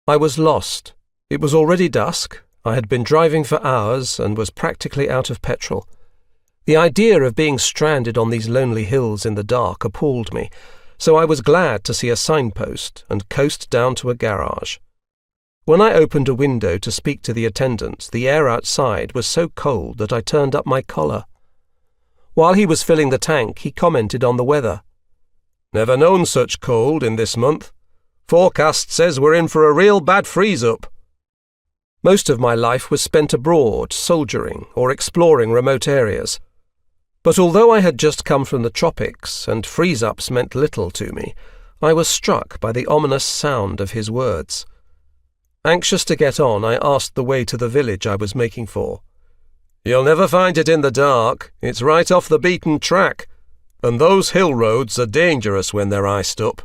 I was lost. It was already dusk. I had been driving for hours and was practically out of petrol. The idea of being stranded on these lonely hills in the dark appalled me, so I was glad to see a signpost and coast down to a garage. When I opened a window to speak to the attendant, the air outside was so cold that I turned up my collar. While he was filling the tank, he commented on the weather. "Never known such cold in this month. Forecast says we're in for a real bad freeze-up." Most of my life was spent abroad, soldiering or exploring remote areas. But although I had just come from the tropics and freeze-ups meant little to me, I was struck by the ominous sound of his words. Anxious to get on, I asked the way to the village I was making for. "You'll never find it in the dark. It's right off the beaten track, and those hill roads are dangerous when they're iced up."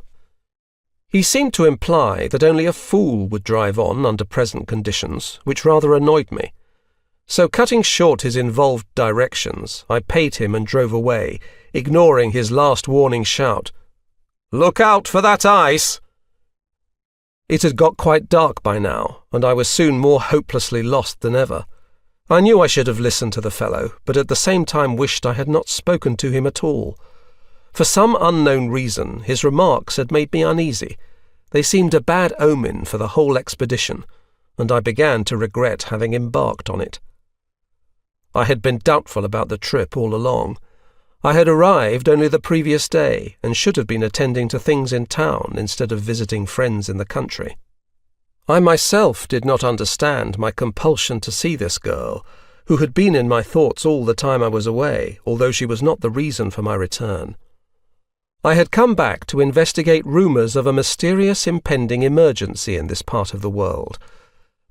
He seemed to imply that only a fool would drive on under present conditions, which rather annoyed me. So cutting short his involved directions, I paid him and drove away, ignoring his last warning shout, "Look out for that ice!" It had got quite dark by now, and I was soon more hopelessly lost than ever. I knew I should have listened to the fellow, but at the same time wished I had not spoken to him at all. For some unknown reason, his remarks had made me uneasy. They seemed a bad omen for the whole expedition, and I began to regret having embarked on it. I had been doubtful about the trip all along. I had arrived only the previous day and should have been attending to things in town instead of visiting friends in the country. I myself did not understand my compulsion to see this girl, who had been in my thoughts all the time I was away, although she was not the reason for my return. I had come back to investigate rumours of a mysterious impending emergency in this part of the world.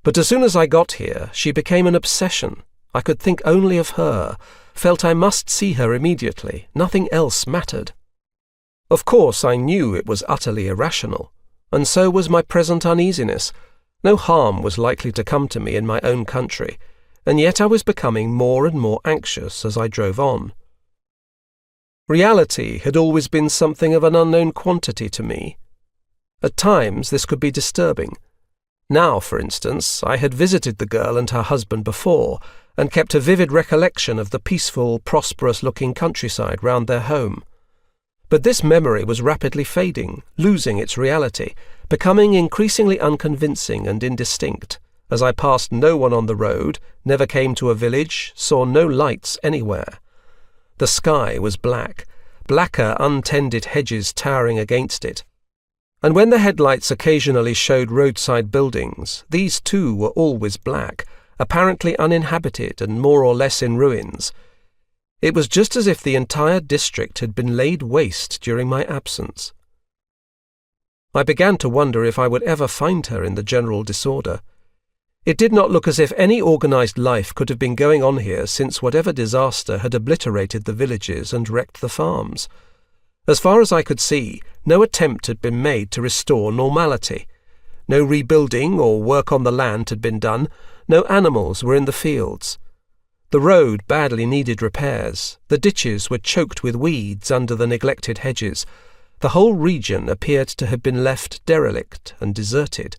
But as soon as I got here, she became an obsession. I could think only of her, felt I must see her immediately. Nothing else mattered. Of course, I knew it was utterly irrational, and so was my present uneasiness. No harm was likely to come to me in my own country, and yet I was becoming more and more anxious as I drove on. Reality had always been something of an unknown quantity to me. At times this could be disturbing. Now, for instance, I had visited the girl and her husband before, and kept a vivid recollection of the peaceful, prosperous-looking countryside round their home. But this memory was rapidly fading, losing its reality, becoming increasingly unconvincing and indistinct, as I passed no one on the road, never came to a village, saw no lights anywhere. The sky was black, blacker untended hedges towering against it. And when the headlights occasionally showed roadside buildings, these too were always black, apparently uninhabited and more or less in ruins. It was just as if the entire district had been laid waste during my absence. I began to wonder if I would ever find her in the general disorder. It did not look as if any organised life could have been going on here since whatever disaster had obliterated the villages and wrecked the farms. As far as I could see, no attempt had been made to restore normality. No rebuilding or work on the land had been done. No animals were in the fields. The road badly needed repairs. The ditches were choked with weeds under the neglected hedges. The whole region appeared to have been left derelict and deserted.